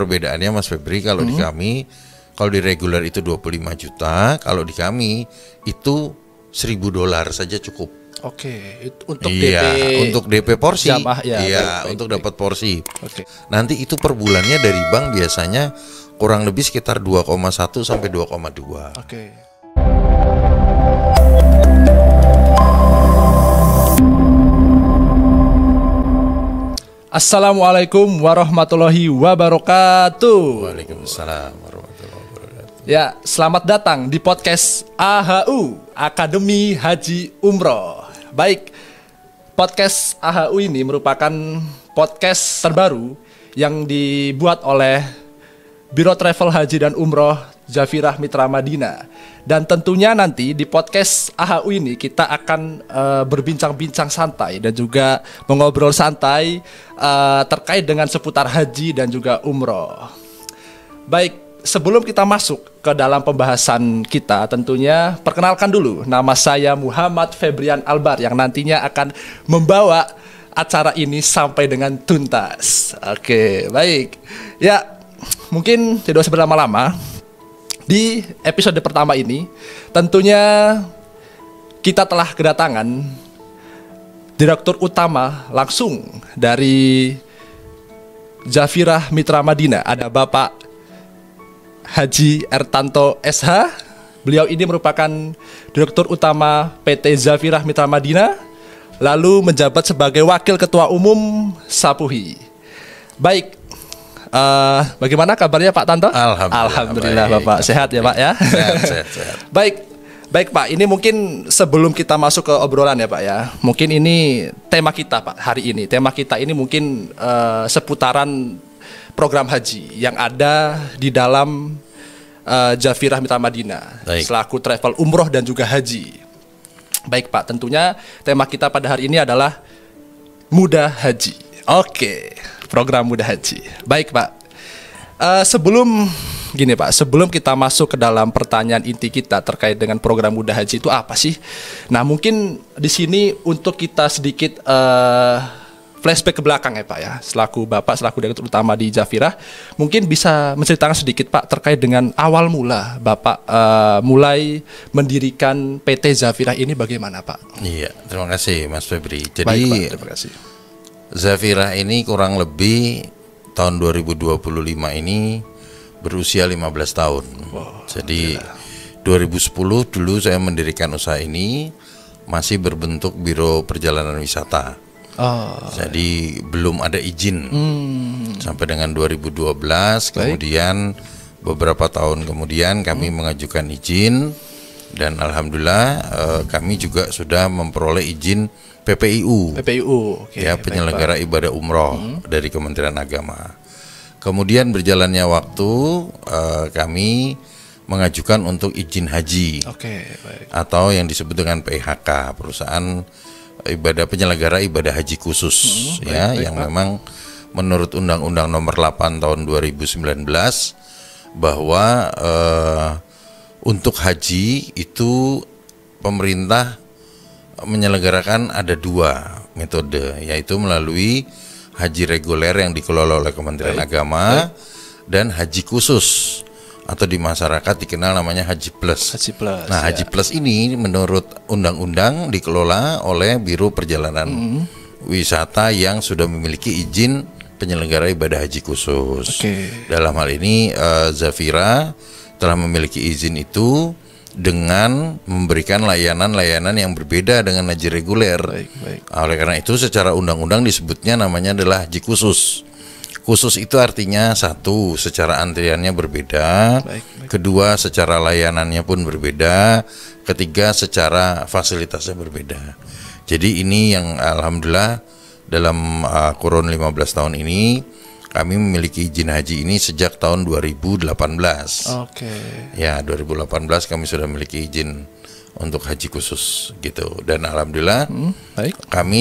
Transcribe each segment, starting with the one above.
perbedaannya Mas Febri, kalau di kami, kalau di reguler itu 25 juta, kalau di kami itu $1.000 saja cukup. Oke, untuk untuk DP porsi. Jamaah, ya, baik, untuk dapat porsi. Oke. Nanti itu per bulannya dari bank biasanya kurang lebih sekitar 2,1 sampai 2,2. Oke. Assalamualaikum warahmatullahi wabarakatuh. Waalaikumsalam warahmatullahi wabarakatuh. Ya, selamat datang di podcast AHU, Akademi Haji Umroh. Baik, podcast AHU ini merupakan podcast terbaru yang dibuat oleh Biro Travel Haji dan Umroh Zafirah Mitra Madinah. Dan tentunya nanti di podcast AHU ini kita akan berbincang-bincang santai dan juga mengobrol santai terkait dengan seputar haji dan juga umroh. Baik, sebelum kita masuk ke dalam pembahasan kita, tentunya perkenalkan dulu, nama saya Muhammad Febrian Albar yang nantinya akan membawa acara ini sampai dengan tuntas. Oke, baik. Ya, mungkin tidak usah berlama-lama. Di episode pertama ini, tentunya kita telah kedatangan Direktur Utama langsung dari Zafirah Mitra Madinah. Ada Bapak Haji Ertanto SH. Beliau ini merupakan Direktur Utama PT Zafirah Mitra Madinah, lalu menjabat sebagai Wakil Ketua Umum Sapuhi. Baik, bagaimana kabarnya Pak Tanto? Alhamdulillah baik. Bapak sehat ya Pak ya. Sehat. Baik Pak, ini mungkin sebelum kita masuk ke obrolan ya Pak ya, mungkin ini tema kita Pak hari ini. Tema kita ini mungkin seputaran program haji yang ada di dalam Zafirah Mitra Madinah selaku travel umroh dan juga haji. Baik Pak, tentunya tema kita pada hari ini adalah Muda Haji. Oke, program Muda Haji. Baik Pak, sebelum kita masuk ke dalam pertanyaan inti kita terkait dengan program Muda Haji itu apa sih? Nah mungkin di sini untuk kita sedikit flashback ke belakang ya Pak ya, selaku Direktur Utama di Zafirah, mungkin bisa menceritakan sedikit Pak terkait dengan awal mula Bapak mulai mendirikan PT Zafirah ini bagaimana Pak? Iya, terima kasih Mas Febri. Jadi baik, Pak, terima kasih. Zafirah ini kurang lebih tahun 2025 ini berusia 15 tahun. Wow, jadi 2010 dulu saya mendirikan usaha ini masih berbentuk Biro Perjalanan Wisata. Jadi belum ada izin sampai dengan 2012. Kemudian beberapa tahun kemudian kami mengajukan izin dan alhamdulillah kami juga sudah memperoleh izin PPIU, okay, ya, penyelenggara ibadah umroh dari Kementerian Agama. Kemudian berjalannya waktu kami mengajukan untuk izin haji, atau yang disebut dengan PIHK, perusahaan penyelenggara ibadah haji khusus, yang memang menurut Undang-Undang Nomor 8 Tahun 2019 bahwa untuk haji itu pemerintah menyelenggarakan ada dua metode, yaitu melalui haji reguler yang dikelola oleh Kementerian Agama dan haji khusus atau di masyarakat dikenal namanya Haji Plus. Nah, Haji Plus ini menurut undang-undang dikelola oleh Biro Perjalanan Wisata yang sudah memiliki izin penyelenggara ibadah haji khusus. Dalam hal ini Zafirah telah memiliki izin itu dengan memberikan layanan-layanan yang berbeda dengan haji reguler. Oleh karena itu secara undang-undang disebutnya namanya adalah haji khusus. Khusus itu artinya satu, secara antriannya berbeda, kedua secara layanannya pun berbeda, ketiga secara fasilitasnya berbeda. Jadi ini yang alhamdulillah dalam kurun 15 tahun ini kami memiliki izin haji ini sejak tahun 2018. Ya, 2018 kami sudah memiliki izin untuk haji khusus gitu. Dan alhamdulillah kami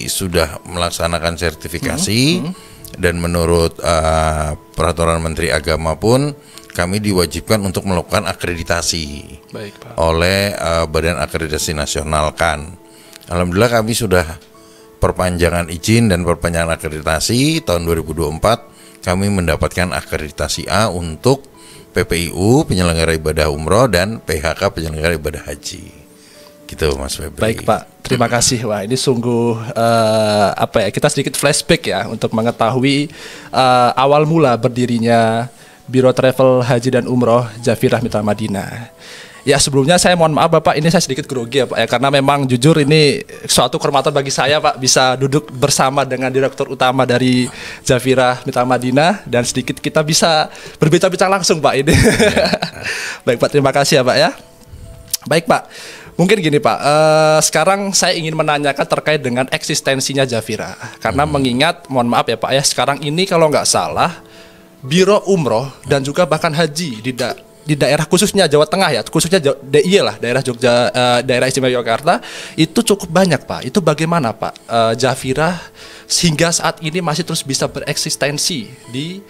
sudah melaksanakan sertifikasi dan menurut peraturan Menteri Agama pun kami diwajibkan untuk melakukan akreditasi oleh Badan Akreditasi Nasional KAN. Alhamdulillah kami sudah perpanjangan izin dan perpanjangan akreditasi tahun 2024 kami mendapatkan akreditasi A untuk PPIU penyelenggara ibadah umroh dan PHK penyelenggara ibadah haji. Gitu Mas Febri. Baik Pak, terima kasih. Wah ini sungguh kita sedikit flashback ya untuk mengetahui awal mula berdirinya Biro Travel Haji dan Umroh Jafirah Mitra Madinah. Ya sebelumnya saya mohon maaf Bapak, ini saya sedikit grogi ya Pak ya, karena memang jujur ini suatu kehormatan bagi saya Pak bisa duduk bersama dengan Direktur Utama dari Jafirah Mitra Madinah dan sedikit kita bisa berbicara-bicara langsung Pak ini. Baik Pak, terima kasih ya Pak ya. Baik Pak, mungkin gini Pak, sekarang saya ingin menanyakan terkait dengan eksistensinya Jafirah. Karena mengingat, mohon maaf ya Pak ya, sekarang ini kalau nggak salah Biro Umroh dan juga bahkan haji di daerah khususnya Jawa Tengah ya, khususnya daerah Jogja, daerah istimewa Yogyakarta itu cukup banyak Pak. Itu bagaimana Pak Jafirah sehingga saat ini masih terus bisa bereksistensi di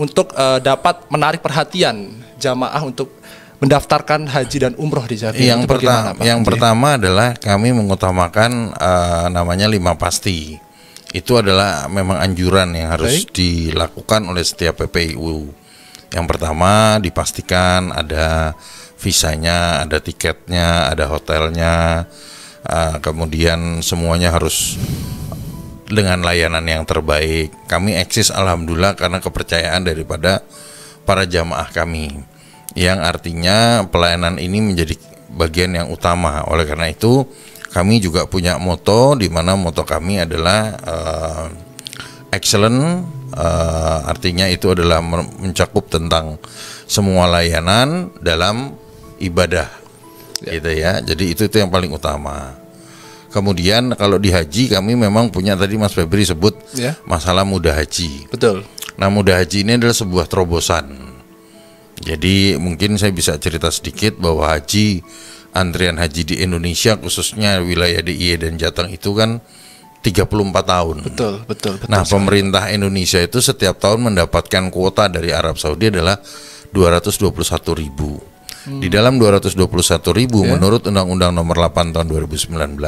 untuk dapat menarik perhatian jamaah untuk mendaftarkan haji dan umroh di Jafirah. Yang pertama adalah kami mengutamakan namanya 5 pasti. Itu adalah memang anjuran yang harus dilakukan oleh setiap PPIU. Yang pertama dipastikan ada visanya, ada tiketnya, ada hotelnya, kemudian semuanya harus dengan layanan yang terbaik. Kami eksis alhamdulillah karena kepercayaan daripada para jamaah kami, yang artinya pelayanan ini menjadi bagian yang utama. Oleh karena itu kami juga punya moto, di mana moto kami adalah excellent, artinya itu adalah mencakup tentang semua layanan dalam ibadah, gitu ya. Jadi itu yang paling utama. Kemudian kalau di haji kami memang punya, tadi Mas Febri sebut masalah mudah haji. Betul. Nah mudah haji ini adalah sebuah terobosan. Jadi mungkin saya bisa cerita sedikit bahwa antrian haji di Indonesia khususnya wilayah DIY dan Jateng itu kan 34 tahun. Betul. Nah, pemerintah Indonesia itu setiap tahun mendapatkan kuota dari Arab Saudi adalah 221.000. Di dalam 221.000 menurut Undang-Undang Nomor 8 Tahun 2019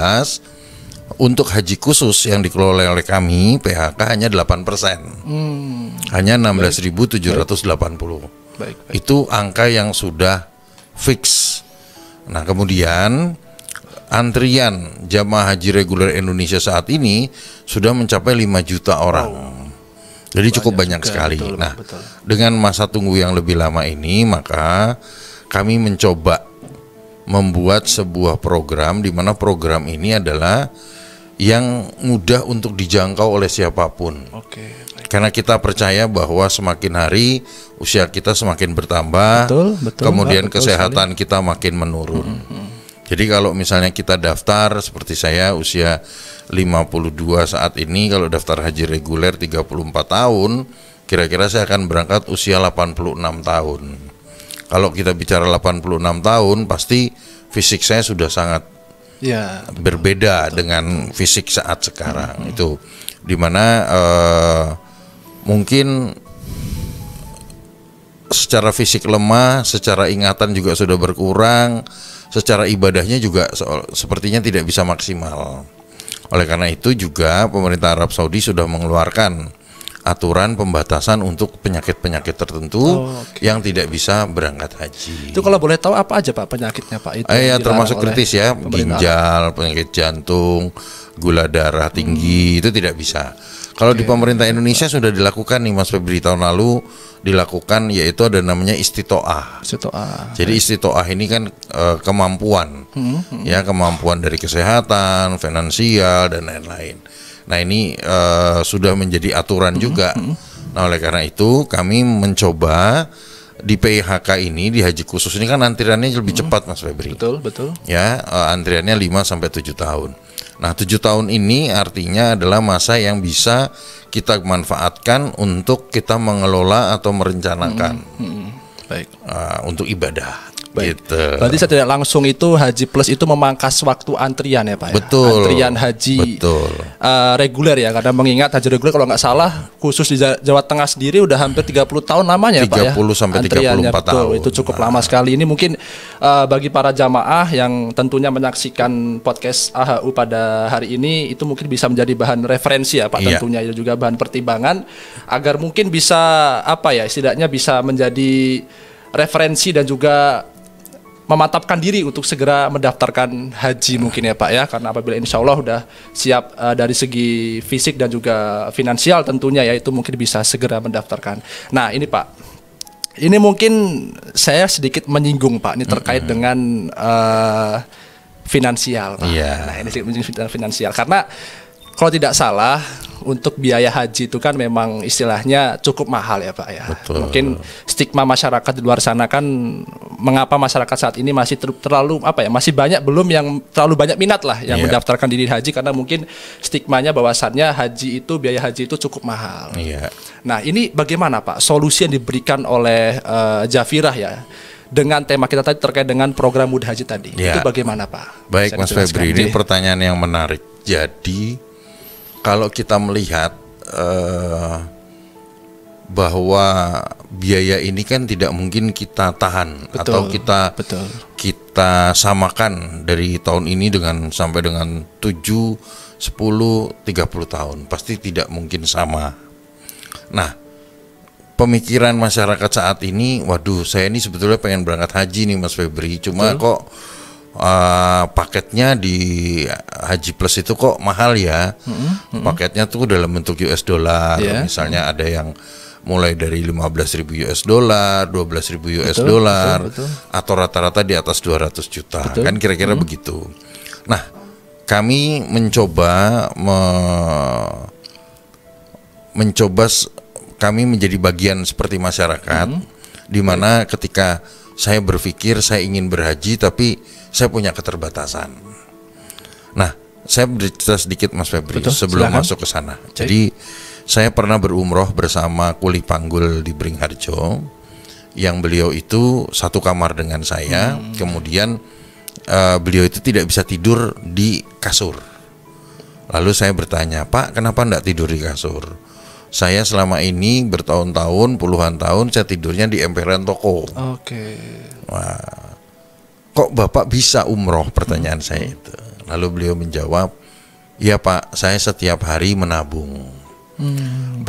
untuk haji khusus yang dikelola oleh kami PHK hanya 8%. Hanya 16.780. Baik. Itu angka yang sudah fix. Nah, kemudian antrian jamaah haji reguler Indonesia saat ini sudah mencapai 5 juta orang. Jadi cukup banyak sekali. Betul. Dengan masa tunggu yang lebih lama ini, maka kami mencoba membuat sebuah program di mana program ini adalah yang mudah untuk dijangkau oleh siapapun. Karena kita percaya bahwa semakin hari usia kita semakin bertambah, kemudian kesehatan kita makin menurun. Jadi kalau misalnya kita daftar, seperti saya usia 52 saat ini, kalau daftar haji reguler 34 tahun, kira-kira saya akan berangkat usia 86 tahun. Kalau kita bicara 86 tahun, pasti fisik saya sudah sangat berbeda dengan fisik saat sekarang. Itu dimana mungkin secara fisik lemah, secara ingatan juga sudah berkurang, secara ibadahnya juga sepertinya tidak bisa maksimal. Oleh karena itu juga pemerintah Arab Saudi sudah mengeluarkan aturan pembatasan untuk penyakit-penyakit tertentu yang tidak bisa berangkat haji. Itu kalau boleh tahu apa aja Pak penyakitnya Pak? Itu termasuk kritis ya, ginjal, penyakit jantung, gula darah tinggi, itu tidak bisa. Kalau di pemerintah Indonesia sudah dilakukan nih Mas Febri, tahun lalu dilakukan, yaitu ada namanya istitoah. Jadi istitoah ini kan kemampuan, ya kemampuan dari kesehatan, finansial dan lain-lain. Nah ini sudah menjadi aturan juga. Nah oleh karena itu kami mencoba di PHK ini, di haji khusus ini kan antriannya lebih cepat Mas Febri. Betul. Ya antriannya 5-7 tahun. Nah 7 tahun ini artinya adalah masa yang bisa kita manfaatkan untuk kita mengelola atau merencanakan Baik. Untuk ibadah. Baik. Gitu. Berarti saya tidak langsung itu Haji Plus itu memangkas waktu antrian ya Pak ya? Betul. Antrian haji Betul. Reguler ya, karena mengingat haji reguler kalau nggak salah khusus di Jawa Tengah sendiri udah hampir 30 tahun lamanya Pak ya. 30 sampai 34 Antriannya, betul, tahun. itu cukup lama sekali. Ini mungkin bagi para jamaah yang tentunya menyaksikan podcast AHU pada hari ini itu mungkin bisa menjadi bahan referensi ya Pak, Iya. tentunya itu juga bahan pertimbangan agar mungkin bisa apa ya, setidaknya bisa menjadi referensi dan juga memantapkan diri untuk segera mendaftarkan haji mungkin ya Pak ya, karena apabila insya Allah udah siap dari segi fisik dan juga finansial tentunya ya, itu mungkin bisa segera mendaftarkan. Nah ini Pak, ini mungkin saya sedikit menyinggung Pak, ini terkait dengan finansial Pak. Iya. Nah ini sedikit menyinggung finansial karena kalau tidak salah untuk biaya haji itu kan memang istilahnya cukup mahal ya Pak ya. Betul. Mungkin stigma masyarakat di luar sana kan, mengapa masyarakat saat ini masih terlalu apa ya, masih banyak belum yang terlalu banyak minat lah yang Iya. mendaftarkan diri haji, karena mungkin stigmanya bahwasannya haji itu, biaya haji itu cukup mahal. Iya. Nah ini bagaimana Pak solusi yang diberikan oleh Jafirah ya dengan tema kita tadi terkait dengan program Muda Haji tadi, Ya. itu bagaimana Pak? Baik Bisa Mas dijelaskan. Febri, ini Oke. pertanyaan yang menarik. Jadi kalau kita melihat bahwa biaya ini kan tidak mungkin kita tahan atau betul. kita samakan dari tahun ini dengan sampai dengan 7, 10, 30 tahun. Pasti tidak mungkin sama. Nah, pemikiran masyarakat saat ini, waduh, saya ini sebetulnya pengen berangkat haji nih Mas Febri, cuma kok paketnya di Haji Plus itu kok mahal ya. Paketnya tuh dalam bentuk US dollar. Yeah. Misalnya ada yang mulai dari 15.000 US dollar, 12.000 US dollar, betul. atau rata-rata di atas 200 juta. Betul. Kan kira-kira begitu. Nah, kami mencoba kami menjadi bagian seperti masyarakat, di mana ketika saya berpikir saya ingin berhaji tapi saya punya keterbatasan. Nah, saya bercerita sedikit Mas Febri. Betul, sebelum silakan. masuk ke sana. Jadi saya pernah berumroh bersama Kuli Panggul di Beringharjo, yang beliau itu satu kamar dengan saya. Kemudian beliau itu tidak bisa tidur di kasur. Lalu saya bertanya, Pak, kenapa enggak tidur di kasur? Saya selama ini bertahun-tahun, puluhan tahun saya tidurnya di emperan toko. Oke. Wah, kok Bapak bisa umroh? Pertanyaan saya itu. Lalu beliau menjawab, ya Pak, saya setiap hari menabung.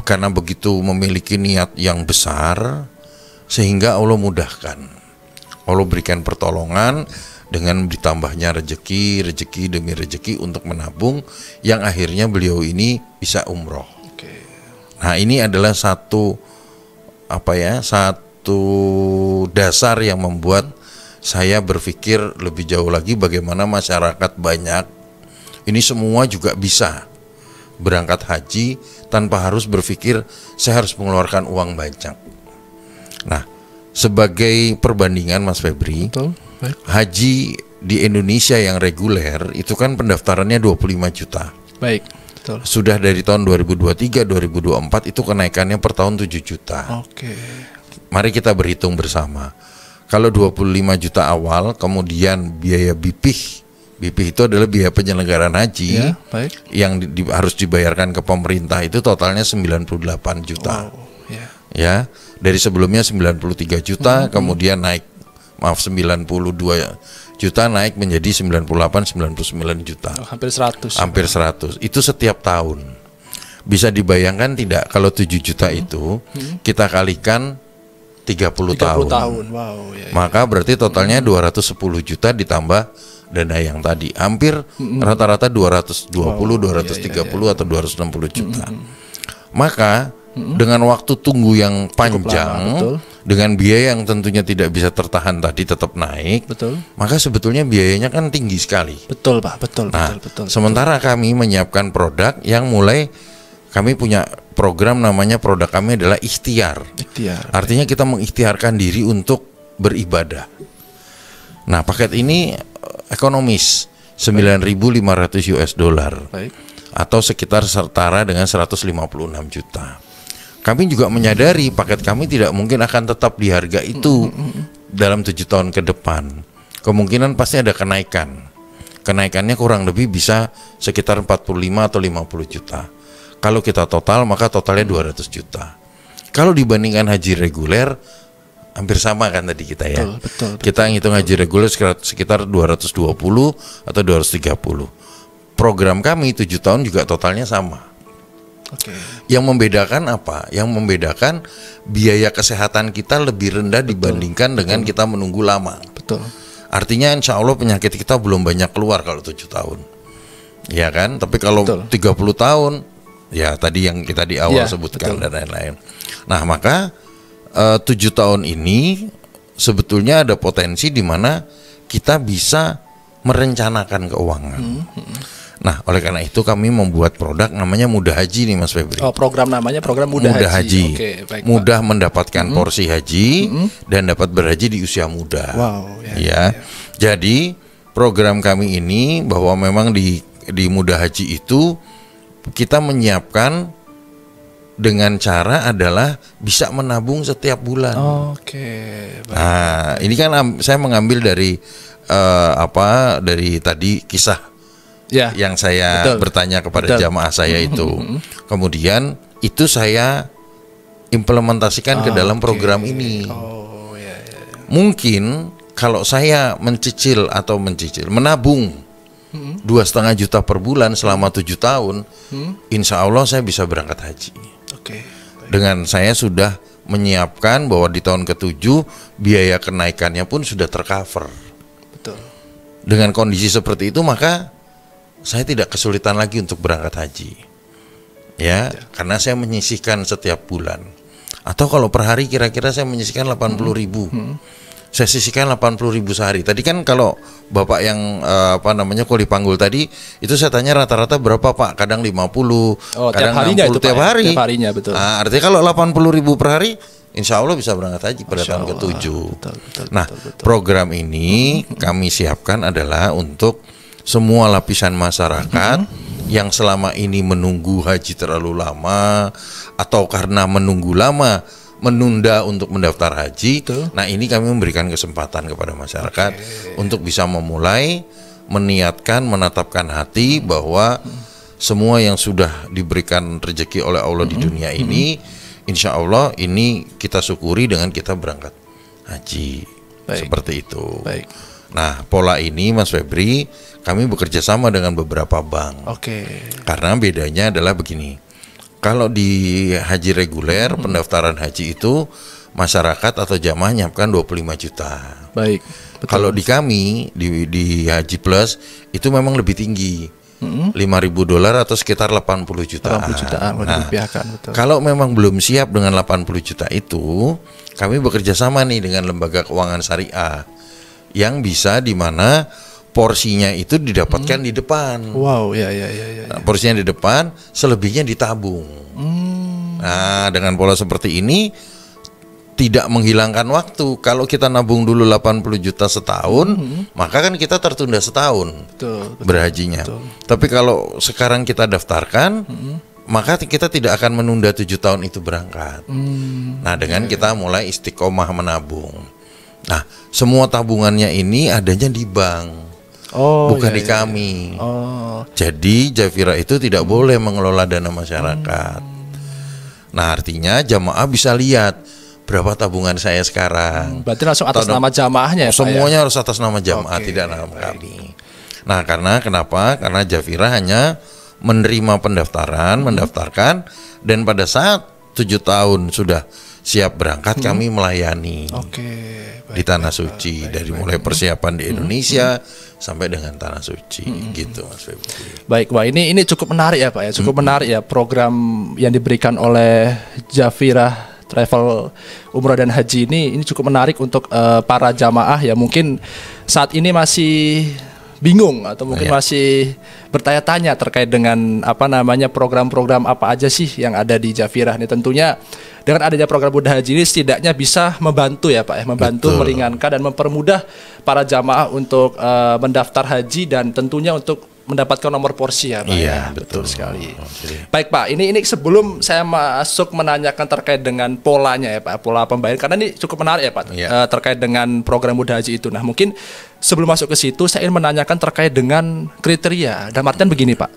Karena begitu memiliki niat yang besar, sehingga Allah mudahkan. Allah berikan pertolongan dengan ditambahnya rezeki demi rezeki untuk menabung, yang akhirnya beliau ini bisa umroh. Nah, ini adalah satu dasar yang membuat saya berpikir lebih jauh lagi bagaimana masyarakat banyak ini semua juga bisa berangkat haji tanpa harus berpikir saya harus mengeluarkan uang banyak. Nah, sebagai perbandingan Mas Febri, Betul. Baik. haji di Indonesia yang reguler itu kan pendaftarannya 25 juta. Baik. Betul. Sudah dari tahun 2023, 2024 itu kenaikannya per tahun 7 juta. Oke. Mari kita berhitung bersama. Kalau 25 juta awal, kemudian biaya BPIH itu adalah biaya penyelenggaraan haji Ya, baik. yang harus dibayarkan ke pemerintah, itu totalnya 98 juta. Wow. Ya. Ya, dari sebelumnya 93 juta, kemudian naik 92 juta naik menjadi 98-99 juta. Oh, hampir 100. Hampir 100. Itu setiap tahun. Bisa dibayangkan tidak kalau 7 juta itu kita kalikan 30 tahun. Wow, ya. Maka berarti totalnya 210 juta ditambah dana yang tadi. Hampir rata-rata 220, 230 atau 260 juta. Maka dengan waktu tunggu yang panjang, betul. dengan biaya yang tentunya tidak bisa tertahan tadi tetap naik, Betul. maka sebetulnya biayanya kan tinggi sekali. Betul, Pak. Betul, Nah, betul. sementara kami menyiapkan produk yang mulai, kami punya program namanya, produk kami adalah ikhtiar. Ikhtiar. Artinya kita mengikhtiarkan diri untuk beribadah. Nah, paket ini ekonomis, 9.500 US dollar Baik. atau sekitar setara dengan 156 juta. Kami juga menyadari paket kami tidak mungkin akan tetap di harga itu dalam 7 tahun ke depan kemungkinan pasti ada kenaikan. Kenaikannya kurang lebih bisa sekitar 45 atau 50 juta. Kalau kita total maka totalnya 200 juta. Kalau dibandingkan haji reguler hampir sama kan tadi kita ya. Betul. Kita ngitung haji reguler sekitar 220 atau 230. Program kami 7 tahun juga totalnya sama. Oke. Yang membedakan apa? Yang membedakan biaya kesehatan kita lebih rendah dibandingkan dengan kita menunggu lama. Betul. Artinya insya Allah penyakit kita belum banyak keluar kalau 7 tahun. Ya kan? Tapi kalau 30 tahun, ya tadi yang kita di awal sebutkan dan lain-lain. Nah maka 7 tahun ini sebetulnya ada potensi di mana kita bisa merencanakan keuangan. Nah, oleh karena itu kami membuat produk namanya Mudah Haji nih Mas Febri. Oh, program namanya program Mudah Haji. Oke, baik, mudah Pak. Mendapatkan porsi haji dan dapat berhaji di usia muda. Wow, ya. Jadi program kami ini bahwa memang di Mudah Haji itu kita menyiapkan dengan cara adalah bisa menabung setiap bulan. Oke. Baik. Nah, ini kan saya mengambil dari dari tadi kisah yang saya bertanya kepada jamaah saya itu. Kemudian itu saya implementasikan ke dalam program ini. Mungkin kalau saya menabung 2,5 juta per bulan selama 7 tahun, insya Allah saya bisa berangkat haji. Dengan saya sudah menyiapkan bahwa di tahun ke-7 biaya kenaikannya pun sudah tercover. Dengan kondisi seperti itu maka saya tidak kesulitan lagi untuk berangkat haji, karena saya menyisihkan setiap bulan. Atau kalau per hari kira-kira saya menyisihkan 80.000. Saya sisihkan 80.000 sehari. Tadi kan kalau Bapak yang kuli panggul tadi itu saya tanya rata-rata berapa Pak? Kadang 50, kadang 60 tiap hari. Tiap harinya, betul. Nah, artinya kalau 80.000 per hari, insya Allah bisa berangkat haji pada tahun ke-7. Betul. Program ini kami siapkan adalah untuk semua lapisan masyarakat yang selama ini menunggu haji terlalu lama atau karena menunggu lama menunda untuk mendaftar haji. Nah, ini kami memberikan kesempatan kepada masyarakat untuk bisa memulai meniatkan, menatapkan hati bahwa semua yang sudah diberikan rezeki oleh Allah di dunia ini, insya Allah ini kita syukuri dengan kita berangkat haji. Seperti itu. Nah, pola ini Mas Febri, kami bekerja sama dengan beberapa bank. Karena bedanya adalah begini. Kalau di haji reguler, pendaftaran haji itu masyarakat atau jamaah nyiapkan 25 juta. Kalau di kami di Haji Plus itu memang lebih tinggi. $5.000 atau sekitar 80 jutaan. Nah, kalau memang belum siap dengan 80 juta itu, kami bekerja sama nih dengan lembaga keuangan syariah yang bisa di mana porsinya itu didapatkan di depan. Nah, porsinya di depan, selebihnya ditabung. Nah, dengan pola seperti ini tidak menghilangkan waktu. Kalau kita nabung dulu 80 juta setahun, maka kan kita tertunda setahun berhajinya. Tapi kalau sekarang kita daftarkan, maka kita tidak akan menunda 7 tahun itu berangkat. Nah, dengan kita mulai istiqomah menabung. Nah, semua tabungannya ini adanya di bank, bukan di kami. Jadi Jafira itu tidak boleh mengelola dana masyarakat. Nah, artinya jamaah bisa lihat berapa tabungan saya sekarang. Berarti langsung atas nama jamaahnya ya, semuanya harus atas nama jamaah, tidak nama kami. Nah, kenapa? Karena Jafira hanya menerima pendaftaran, mendaftarkan, dan pada saat 7 tahun sudah siap berangkat, kami melayani di Tanah Suci, dari mulai persiapan di Indonesia sampai dengan Tanah Suci, gitu Mas Febri. Baik, wah ini cukup menarik ya Pak ya, cukup menarik ya program yang diberikan oleh Jafira Travel Umroh dan Haji ini cukup menarik untuk para jamaah yang mungkin saat ini masih bingung atau mungkin masih bertanya-tanya terkait dengan program-program apa aja sih yang ada di Jafira ini. Tentunya dengan adanya program Mudah Haji ini setidaknya bisa membantu ya Pak ya, membantu meringankan dan mempermudah para jamaah untuk mendaftar haji dan tentunya untuk mendapatkan nomor porsi ya Pak. Iya, Betul sekali. Jadi, Baik Pak, ini sebelum saya masuk menanyakan terkait dengan polanya ya Pak, pola pembayaran, karena ini cukup menarik ya Pak, terkait dengan program Muda Haji itu. Nah mungkin sebelum masuk ke situ, saya ingin menanyakan terkait dengan kriteria. Dan artian begini Pak,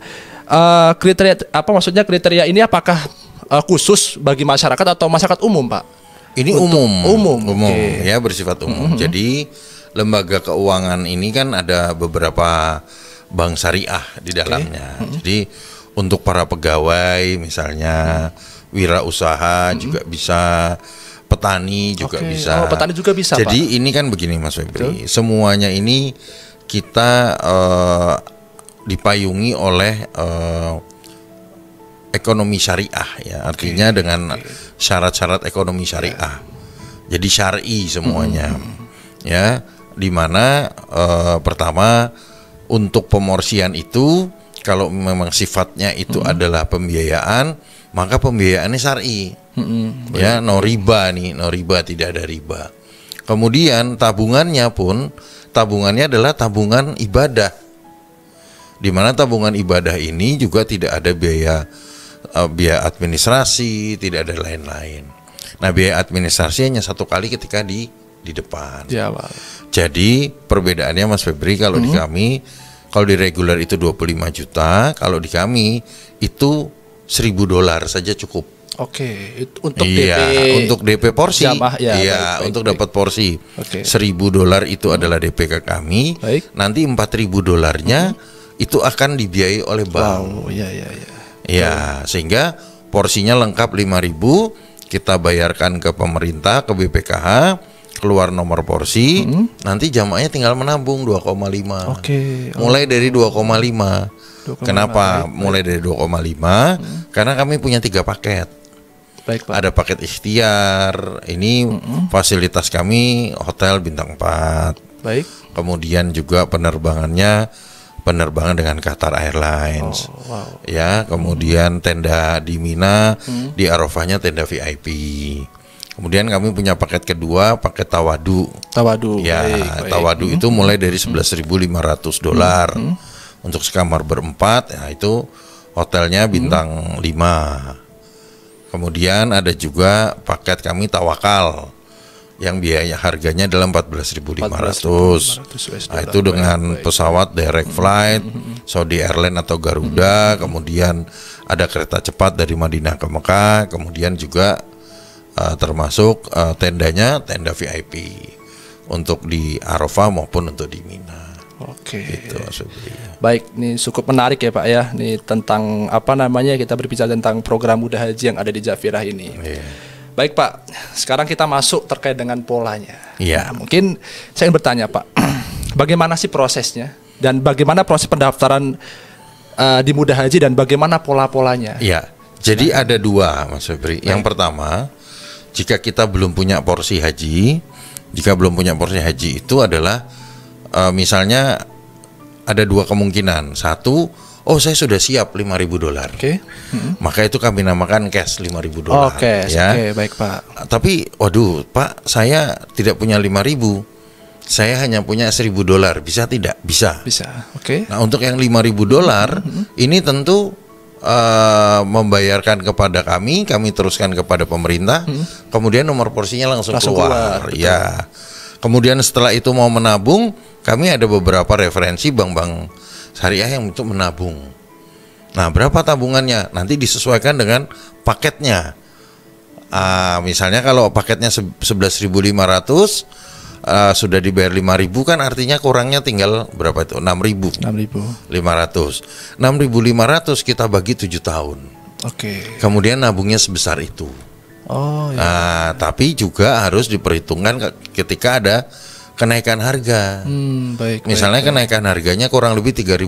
kriteria apa maksudnya kriteria ini apakah khusus bagi masyarakat atau masyarakat umum Pak? ini umum, okay. ya, bersifat umum. Jadi lembaga keuangan ini kan ada beberapa bank syariah di dalamnya. Jadi untuk para pegawai misalnya, wirausaha juga bisa, petani juga bisa. Oh, petani juga bisa, Jadi Pak. ini kan begini Mas Febri, semuanya ini kita dipayungi oleh ekonomi syariah ya. Artinya dengan syarat-syarat ekonomi syariah. Jadi syar'i semuanya. Ya, di mana pertama untuk pemorsian itu kalau memang sifatnya itu adalah pembiayaan, maka pembiayaannya syar'i. Ya, no riba nih, no riba, tidak ada riba. Kemudian tabungannya pun tabungannya adalah tabungan ibadah. Di mana tabungan ibadah ini juga tidak ada biaya administrasi, tidak ada lain-lain. Nah, biaya administrasi hanya satu kali ketika di depan. Ya, Pak. Jadi perbedaannya Mas Febri, kalau di kami, kalau di reguler itu 25 juta, kalau di kami itu $1.000 saja cukup. Oke, itu untuk untuk DP porsi. Jamaah, ya, baik, untuk dapat porsi. Oke. $1.000 itu adalah DP ke kami. Baik. Nanti $4.000-nya itu akan dibiayai oleh bank. Wow, ya. Ya, sehingga porsinya lengkap 5.000, kita bayarkan ke pemerintah, ke BPKH, keluar nomor porsi, nanti jamaahnya tinggal menabung 2,5. Oke. Mulai dari 2,5. 2,5. Kenapa Baik. mulai dari 2,5? Karena kami punya 3 paket. Baik, Pak. Ada paket ikhtiar, ini fasilitas kami hotel bintang 4. Baik. Kemudian juga penerbangan dengan Qatar Airlines. Oh, wow. Ya, kemudian tenda di Mina, di Arafahnya tenda VIP. Kemudian kami punya paket kedua, paket tawadu. Tawadu. Ya, baik. tawadu itu mulai dari $11.500 untuk sekamar berempat. Ya, itu hotelnya bintang 5. Kemudian ada juga paket kami tawakal yang biaya harganya adalah $14.500. Nah, itu dengan pesawat direct flight, Saudi Airlines atau Garuda, kemudian ada kereta cepat dari Madinah ke Mekah, kemudian juga termasuk tendanya tenda VIP untuk di Arafah maupun untuk di Mina. Oke. Gitu, baik, ini cukup menarik ya Pak ya. Ini tentang apa namanya, kita berbicara tentang program Muda Haji yang ada di Jafirah ini. Iya. Baik Pak, sekarang kita masuk terkait dengan polanya. Iya. Nah, mungkin saya ingin bertanya Pak, bagaimana sih prosesnya dan bagaimana proses pendaftaran di Muda Haji dan bagaimana pola-polanya? Iya. Jadi ada 2 Mas Febri. Yang pertama, jika kita belum punya porsi haji, itu adalah misalnya ada 2 kemungkinan. Satu, oh saya sudah siap $5.000. Oke. Maka itu kami namakan cash $5.000. Oke, ya. Oke, baik Pak. Tapi waduh Pak, saya tidak punya 5.000. Saya hanya punya $1.000. Bisa tidak? Bisa. Bisa. Oke. Nah, untuk yang $5.000 ini tentu membayarkan kepada kami teruskan kepada pemerintah, kemudian nomor porsinya langsung keluar. Ya. Kemudian setelah itu mau menabung, kami ada beberapa referensi bank-bank syariah yang untuk menabung. Nah, berapa tabungannya? Nanti disesuaikan dengan paketnya. Misalnya kalau paketnya 11.500, sudah dibayar 5.000, kan artinya kurangnya tinggal berapa itu? 6.500. 6.500 kita bagi 7 tahun. Oke. Kemudian nabungnya sebesar itu. Oh ya. Tapi juga harus diperhitungkan ketika ada kenaikan harga. Baik. Misalnya kenaikan harganya kurang lebih $3.000,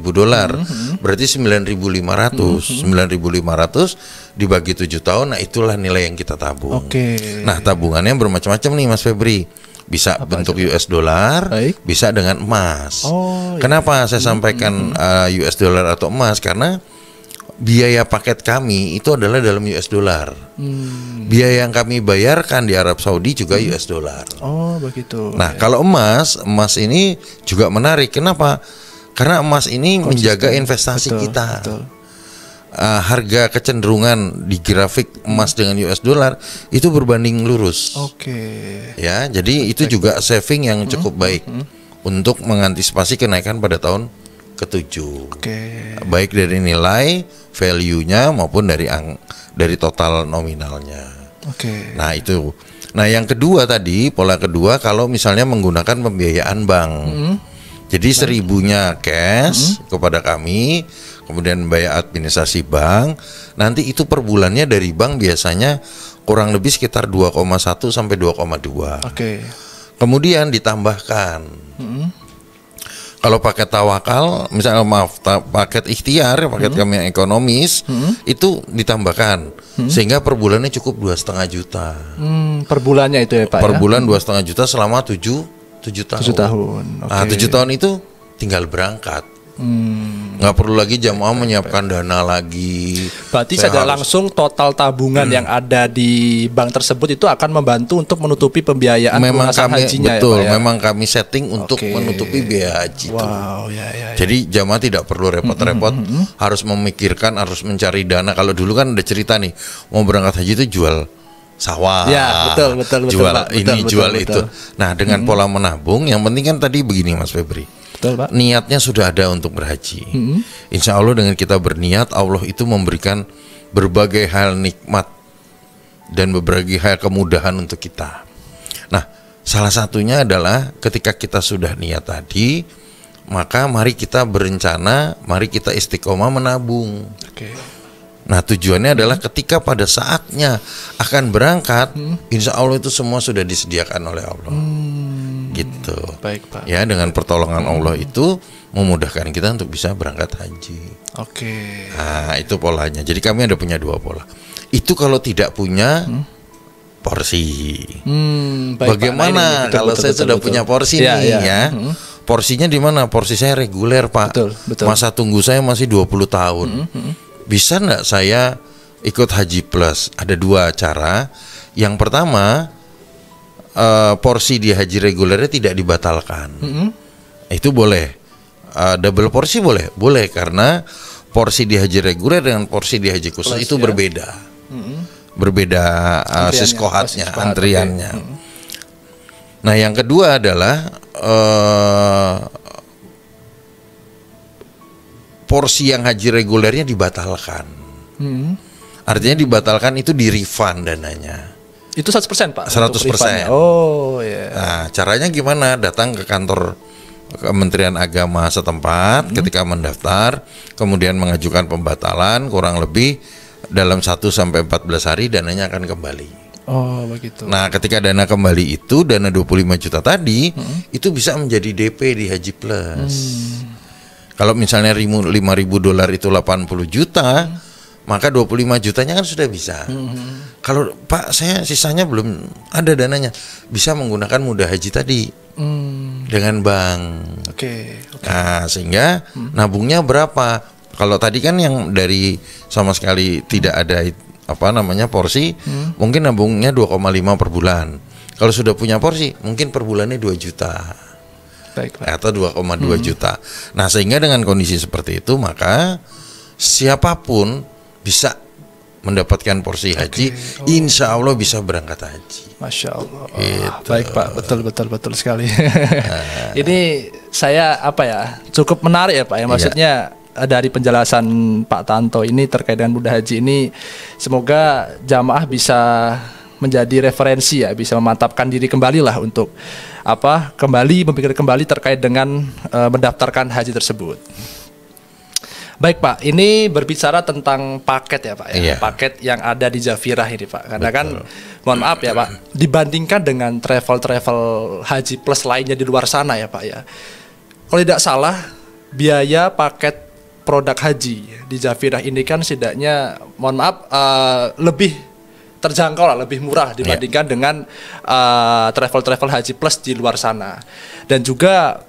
berarti 9.500. 9.500 dibagi 7 tahun, nah itulah nilai yang kita tabung. Oke. Nah, tabungannya bermacam-macam nih Mas Febri. Bisa bentuk US dollar, bisa dengan emas. Kenapa saya sampaikan US dollar atau emas? Karena biaya paket kami itu adalah dalam US dollar. Biaya yang kami bayarkan di Arab Saudi juga US dollar. Oh begitu. Nah, kalau emas ini juga menarik. Kenapa? Karena emas ini menjaga investasi Betul, kita. betul. Harga kecenderungan di grafik emas dengan US dollar itu berbanding lurus. Oke. Ya, jadi itu juga saving yang cukup baik untuk mengantisipasi kenaikan pada tahun ke-7. Oke. Baik dari nilai value-nya maupun dari total nominalnya. Oke. Nah, itu. Nah, yang kedua tadi, pola kedua kalau misalnya menggunakan pembiayaan bank. Jadi 1.000-nya cash kepada kami, kemudian bayar administrasi bank. Nanti itu per bulannya dari bank biasanya kurang lebih sekitar 2,1 sampai 2,2. Oke. Kemudian ditambahkan. Kalau paket tawakal, misalnya paket ikhtiar, paket kami yang ekonomis, itu ditambahkan sehingga per bulannya cukup 2,5 juta. Per bulannya itu ya Pak Per ya? bulan 2,5 juta selama 7 tahun. 7 tahun. Nah, 7 tahun itu tinggal berangkat. Nggak perlu lagi jamaah menyiapkan dana lagi. Berarti Saya tidak harus- langsung total tabungan yang ada di bank tersebut itu akan membantu untuk menutupi pembiayaan memang pelunasan kami hajinya betul, ya Pak ya? memang kami setting untuk Oke. menutupi biaya haji itu. Wow, ya. Jadi jamaah tidak perlu repot-repot harus memikirkan, harus mencari dana. Kalau dulu kan ada cerita nih, mau berangkat haji itu jual sawah, Ya, betul, jual Pak. ini, Betul, jual betul, itu. betul. Nah, dengan pola menabung, yang penting kan tadi begini Mas Febri. Betul Pak. Niatnya sudah ada untuk berhaji. Insya Allah dengan kita berniat, Allah itu memberikan berbagai hal nikmat dan berbagai hal kemudahan untuk kita. Nah, salah satunya adalah ketika kita sudah niat tadi, maka mari kita berencana, mari kita istiqomah menabung. Oke. Nah, tujuannya adalah ketika pada saatnya akan berangkat, insya Allah itu semua sudah disediakan oleh Allah. Gitu. Baik Pak. Ya, dengan pertolongan Allah itu memudahkan kita untuk bisa berangkat haji. Oke. Nah, itu polanya. Jadi kami ada punya 2 pola. Itu kalau tidak punya porsi. Baik, Pak. Bagaimana Nah, ini betul, kalau betul, saya betul, sudah betul. punya porsi Ya, nih ya. ya? Porsinya di mana? Porsi saya reguler, Pak. Betul, betul. Masa tunggu saya masih 20 tahun. Bisa enggak saya ikut Haji Plus? Ada 2 cara. Yang pertama, porsi di haji regulernya tidak dibatalkan. Itu boleh. Double porsi boleh, karena porsi di haji reguler dengan porsi di haji khusus Plus, itu ya. berbeda, berbeda Antriannya, siskohatnya, siskohat, antriannya. Nah, yang kedua adalah porsi yang haji regulernya dibatalkan. Artinya dibatalkan itu di refund dananya. Itu 100% Pak? 100%. untuk refundnya? Oh ya. Nah, caranya gimana? Datang ke kantor Kementerian Agama setempat ketika mendaftar, kemudian mengajukan pembatalan, kurang lebih dalam 1 sampai 14 hari dananya akan kembali. Oh begitu. Nah, ketika dana kembali itu, dana 25 juta tadi, itu bisa menjadi DP di Haji Plus. Kalau misalnya $5.000 itu 80 juta, maka 25 jutanya kan sudah bisa. Kalau Pak, saya sisanya belum ada dananya, bisa menggunakan mudah haji tadi dengan bank. Oke. Nah, sehingga nabungnya berapa? Kalau tadi kan yang dari sama sekali tidak ada porsi, mungkin nabungnya 2,5 per bulan. Kalau sudah punya porsi, mungkin per bulannya 2 juta. Baik Pak. Atau 2,2 juta. Nah, sehingga dengan kondisi seperti itu, maka siapapun bisa mendapatkan porsi haji, insya Allah bisa berangkat haji. Masya Allah. Gitu. Baik Pak, betul sekali. Ini saya cukup menarik ya Pak ya. Maksudnya dari penjelasan Pak Tanto ini terkait dengan mudah haji ini, semoga jamaah bisa menjadi referensi ya, bisa memantapkan diri kembali lah untuk memikir kembali terkait dengan mendaftarkan haji tersebut. Baik Pak, ini berbicara tentang paket ya Pak ya, Iya. paket yang ada di Zafirah ini Pak. Karena kan, mohon maaf ya Pak, dibandingkan dengan travel Haji Plus lainnya di luar sana ya Pak ya. Kalau tidak salah, biaya paket produk haji di Zafirah ini kan setidaknya, mohon maaf, lebih terjangkau lah, lebih murah dibandingkan dengan travel Haji Plus di luar sana. Dan juga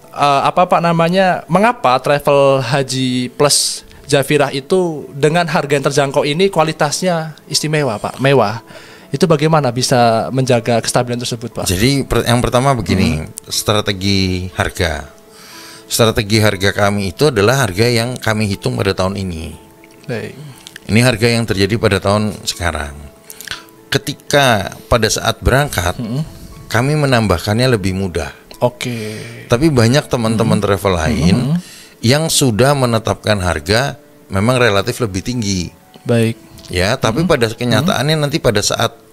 mengapa travel Haji Plus Zafirah itu dengan harga yang terjangkau ini kualitasnya istimewa Pak, mewah. Itu bagaimana bisa menjaga kestabilan tersebut Pak? Jadi yang pertama begini, strategi harga. strategi harga kami itu adalah harga yang kami hitung pada tahun ini. Baik. Ini harga yang terjadi pada tahun sekarang. Ketika pada saat berangkat, kami menambahkannya lebih mudah. Oke. Tapi banyak teman-teman travel lain yang sudah menetapkan harga memang relatif lebih tinggi. Baik. Ya, tapi pada kenyataannya nanti pada saat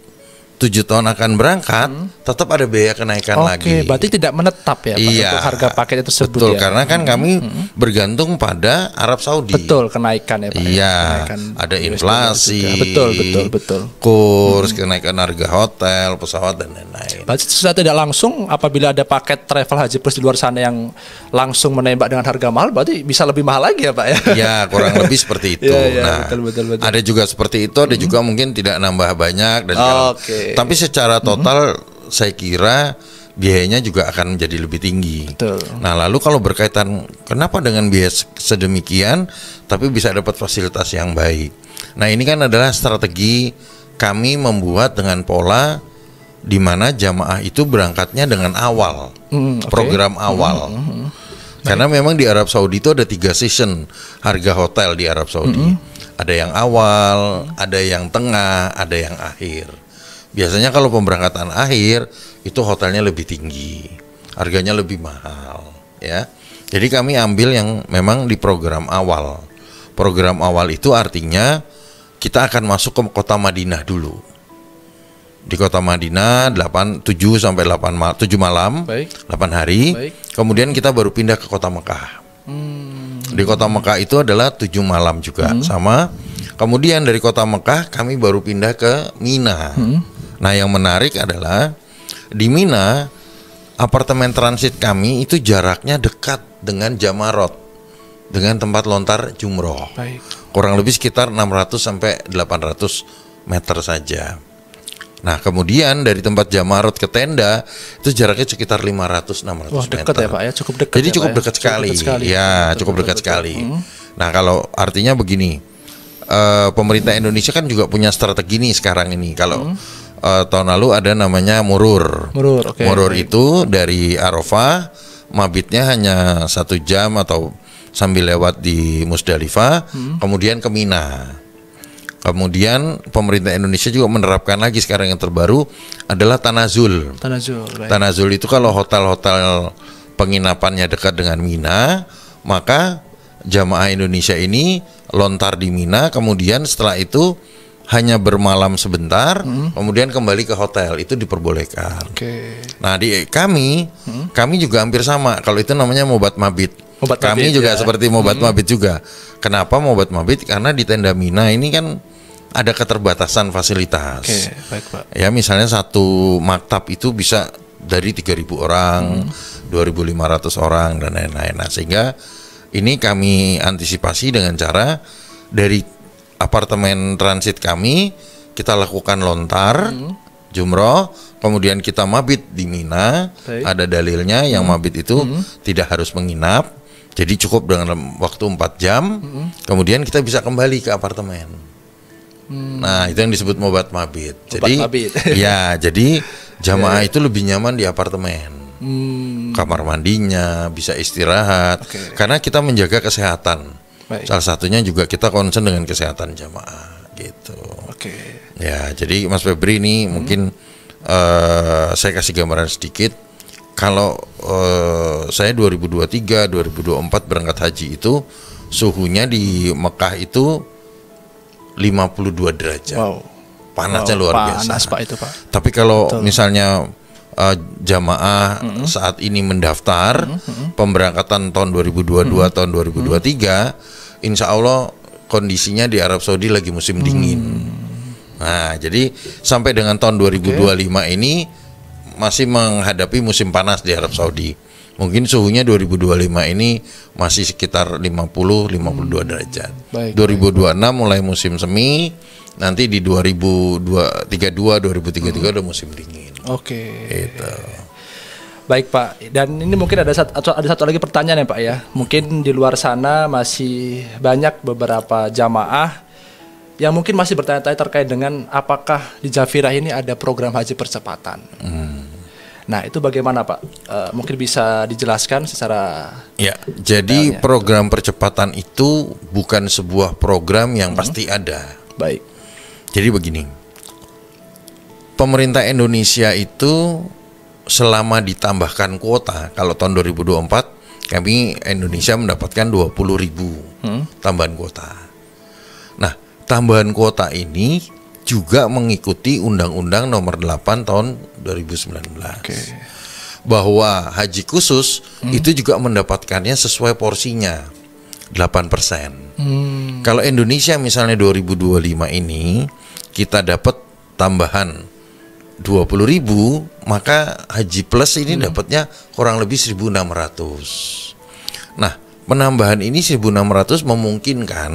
7 tahun akan berangkat, tetap ada biaya kenaikan lagi. Oke, berarti tidak menetap ya Pak, Iya, untuk harga paket itu tersebut betul, ya. karena kan kami bergantung pada Arab Saudi. Betul, kenaikan ya Pak. Iya, Kenaikan ada US dollar inflasi, juga. Betul. kurs, kenaikan harga hotel, pesawat dan lain-lain. Berarti secara tidak langsung apabila ada paket travel haji plus di luar sana yang langsung menembak dengan harga mahal, berarti bisa lebih mahal lagi ya Pak ya. Ya, kurang lebih seperti itu. Iya, Nah, betul. ada juga seperti itu, ada juga mungkin tidak nambah banyak dan Oke. tapi secara total saya kira biayanya juga akan menjadi lebih tinggi. Betul. Nah, lalu kalau berkaitan kenapa dengan biaya sedemikian tapi bisa dapat fasilitas yang baik. Nah, ini kan adalah strategi kami membuat dengan pola di mana jamaah itu berangkatnya dengan awal, program awal. Karena memang di Arab Saudi itu ada 3 season harga hotel di Arab Saudi. Ada yang awal, ada yang tengah, ada yang akhir. Biasanya kalau pemberangkatan akhir itu hotelnya lebih tinggi, harganya lebih mahal, ya. Jadi kami ambil yang memang di program awal. Program awal itu artinya kita akan masuk ke kota Madinah dulu. Di kota Madinah 7 sampai 7 malam, Baik. 8 hari. Baik. Kemudian kita baru pindah ke kota Mekah. Di kota Mekah itu adalah 7 malam juga sama. Kemudian dari kota Mekah kami baru pindah ke Mina. Nah, yang menarik adalah di Mina apartemen transit kami itu jaraknya dekat dengan Jamarot, dengan tempat lontar jumroh. Baik. Kurang lebih sekitar 600 sampai 800 meter saja. Nah, kemudian dari tempat Jamarot ke tenda itu jaraknya sekitar 500-600 Wah, meter. dekat ya Pak ya, cukup dekat. Jadi ya, cukup Pak, dekat sekali. Ya, Betul, cukup dekat betul. sekali. Nah, kalau artinya begini, pemerintah Indonesia kan juga punya strategi nih sekarang ini. Kalau tahun lalu ada namanya Murur. Oke. Murur itu dari Arafah, mabitnya hanya 1 jam atau sambil lewat di Musdalifah, kemudian ke Mina. Kemudian pemerintah Indonesia juga menerapkan lagi sekarang yang terbaru adalah Tanazul. Baik. Tanazul itu kalau hotel-hotel penginapannya dekat dengan Mina, maka jamaah Indonesia ini lontar di Mina, kemudian setelah itu hanya bermalam sebentar, kemudian kembali ke hotel, itu diperbolehkan. Oke. Nah, di kami juga hampir sama. Kalau itu namanya mobat mabit. Kami juga seperti mobat mabit juga. Kenapa mobat mabit? Karena di tenda Mina ini kan ada keterbatasan fasilitas. Oke, baik Pak. Ya, misalnya satu maktab itu bisa dari 3.000 orang, 2.500 orang dan lain-lain. Nah, sehingga ini kami antisipasi dengan cara dari apartemen transit kami kita lakukan lontar jumroh, kemudian kita mabit di Mina. Baik. Ada dalilnya yang mabit itu tidak harus menginap, jadi cukup dengan waktu 4 jam, kemudian kita bisa kembali ke apartemen. Nah, itu yang disebut mobat mabit. Jadi mabit. ya, jadi jamaah itu lebih nyaman di apartemen. Kamar mandinya bisa istirahat, karena kita menjaga kesehatan. Baik. Salah satunya juga kita concern dengan kesehatan jamaah gitu. Oke. Ya, jadi Mas Febri ini mungkin saya kasih gambaran sedikit. Kalau saya 2023, 2024 berangkat haji itu suhunya di Mekah itu 52 derajat. Wow. Panasnya luar biasa. Panas Pak itu Pak. Tapi kalau misalnya jamaah saat ini mendaftar pemberangkatan tahun 2022 tahun 2023, insya Allah kondisinya di Arab Saudi lagi musim dingin. Nah, jadi sampai dengan tahun 2025 ini masih menghadapi musim panas di Arab Saudi. Mungkin suhunya 2025 ini masih sekitar 50-52 derajat. Baik, 2026 mulai musim semi, nanti di 2032-2033 udah musim dingin. Oke. Gitu. Baik Pak, dan ini mungkin ada satu lagi pertanyaan ya Pak ya. Mungkin di luar sana masih banyak beberapa jamaah yang mungkin masih bertanya-tanya terkait dengan apakah di Jafirah ini ada program haji percepatan. Nah, itu bagaimana Pak? Mungkin bisa dijelaskan secara Ya, jadi program percepatan itu bukan sebuah program yang pasti ada. baik. Jadi begini, pemerintah Indonesia itu selama ditambahkan kuota, kalau tahun 2024 kami Indonesia mendapatkan 20.000 tambahan kuota. Nah, tambahan kuota ini juga mengikuti Undang-Undang Nomor 8 tahun 2019. Bahwa haji khusus itu juga mendapatkannya sesuai porsinya 8%. Kalau Indonesia misalnya 2025 ini kita dapat tambahan 20.000, maka haji plus ini dapatnya kurang lebih 1.600. Nah, penambahan ini 1.600 memungkinkan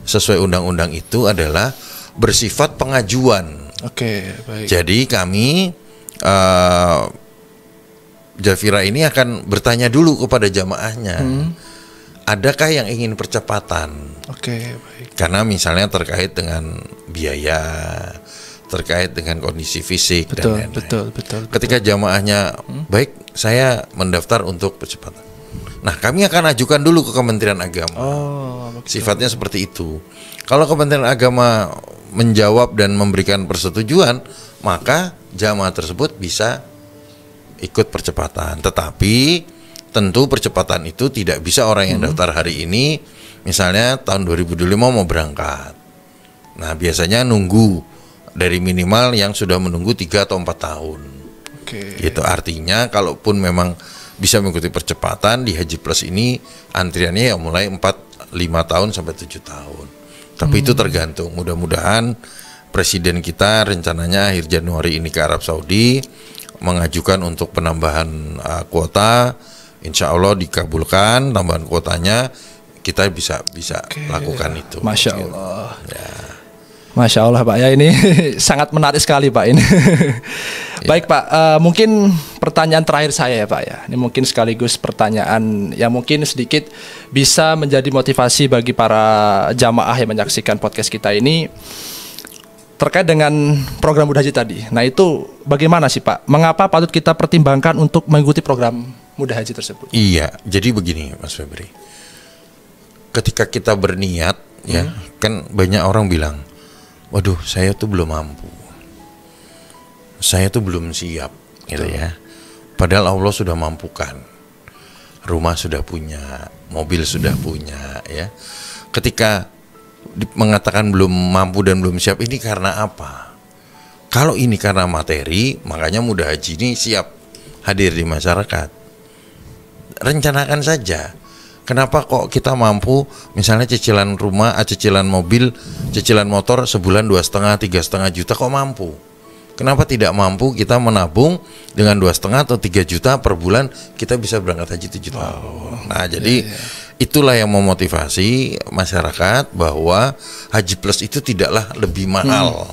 sesuai undang-undang itu adalah bersifat pengajuan. Baik. Jadi kami Jafira ini akan bertanya dulu kepada jamaahnya, adakah yang ingin percepatan? Baik. Karena misalnya terkait dengan biaya, terkait dengan kondisi fisik dan lain-lain. Betul. Ketika jamaahnya baik, saya mendaftar untuk percepatan. Nah, kami akan ajukan dulu ke Kementerian Agama. Sifatnya seperti itu. Kalau Kementerian Agama menjawab dan memberikan persetujuan, maka jamaah tersebut bisa ikut percepatan. Tetapi tentu percepatan itu tidak bisa orang yang daftar hari ini, misalnya tahun 2025 mau berangkat. Nah, biasanya nunggu dari minimal yang sudah menunggu 3 atau 4 tahun. Gitu artinya kalaupun memang bisa mengikuti percepatan di Haji Plus ini, antriannya ya mulai 4-5 tahun sampai 7 tahun. Tapi itu tergantung. Mudah-mudahan Presiden kita rencananya akhir Januari ini ke Arab Saudi mengajukan untuk penambahan kuota. Insya Allah dikabulkan tambahan kuotanya, kita bisa lakukan itu. Masya Allah. Masya Allah Pak ya, ini sangat menarik sekali Pak ini. Baik Pak, mungkin pertanyaan terakhir saya ya Pak ya. Ini mungkin sekaligus pertanyaan yang mungkin sedikit bisa menjadi motivasi bagi para jamaah yang menyaksikan podcast kita ini terkait dengan program Mudah Haji tadi. Nah, itu bagaimana sih Pak? Mengapa patut kita pertimbangkan untuk mengikuti program Mudah Haji tersebut? Iya, jadi begini Mas Febri. Ketika kita berniat ya, kan banyak orang bilang, waduh, saya tuh belum mampu, saya tuh belum siap, gitu ya. Padahal Allah sudah mampukan, rumah sudah punya, mobil sudah punya, ya. Ketika mengatakan belum mampu dan belum siap, ini karena apa? Kalau ini karena materi, makanya Mudah Haji ini siap hadir di masyarakat. Rencanakan saja. Kenapa kok kita mampu misalnya cicilan rumah, cicilan mobil, cicilan motor sebulan 2,5, 3,5 juta kok mampu? Kenapa tidak mampu kita menabung dengan 2,5 atau 3 juta per bulan, kita bisa berangkat haji 7 tahun. Nah, jadi itulah yang memotivasi masyarakat bahwa Haji Plus itu tidaklah lebih mahal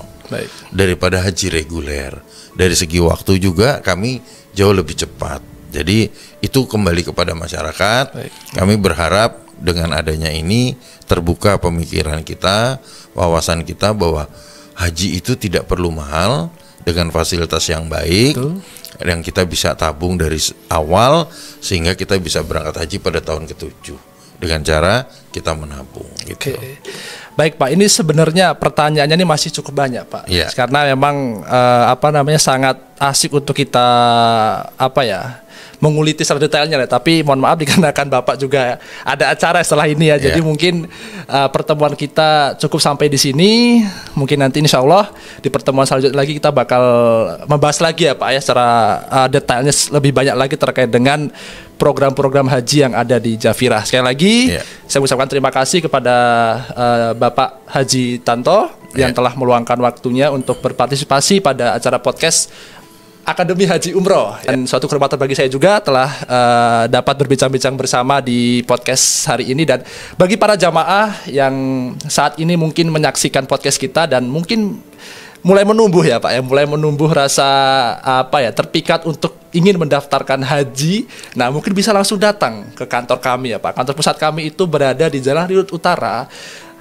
daripada haji reguler. Dari segi waktu juga kami jauh lebih cepat. Jadi itu kembali kepada masyarakat. Kami berharap dengan adanya ini terbuka pemikiran kita, wawasan kita bahwa haji itu tidak perlu mahal, dengan fasilitas yang baik, yang kita bisa tabung dari awal sehingga kita bisa berangkat haji pada tahun ke-7 dengan cara kita menabung. Gitu. Baik Pak, ini sebenarnya pertanyaannya ini masih cukup banyak Pak, karena memang sangat asik untuk kita menguliti secara detailnya, tapi mohon maaf dikarenakan Bapak juga ada acara setelah ini ya, jadi mungkin pertemuan kita cukup sampai di sini. Mungkin nanti insya Allah di pertemuan selanjutnya lagi kita bakal membahas lagi ya Pak ya, secara detailnya lebih banyak lagi terkait dengan program-program haji yang ada di Jafira. Sekali lagi saya ucapkan terima kasih kepada Bapak Haji Tanto yang telah meluangkan waktunya untuk berpartisipasi pada acara podcast Akademi Haji Umroh. Dan suatu kehormatan bagi saya juga telah dapat berbincang-bincang bersama di podcast hari ini. Dan bagi para jamaah yang saat ini mungkin menyaksikan podcast kita dan mungkin mulai menumbuh ya Pak ya, mulai menumbuh rasa terpikat untuk ingin mendaftarkan haji. Nah, mungkin bisa langsung datang ke kantor kami ya Pak. Kantor pusat kami itu berada di Jalan Riut Utara,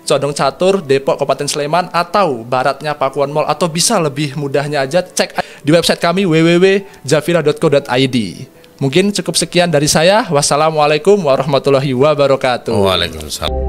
Condong Catur, Depok, Kabupaten Sleman, atau baratnya Pakuan Mall, atau bisa lebih mudahnya aja cek di website kami www.javira.co.id. Mungkin cukup sekian dari saya. Wassalamualaikum warahmatullahi wabarakatuh. Waalaikumsalam.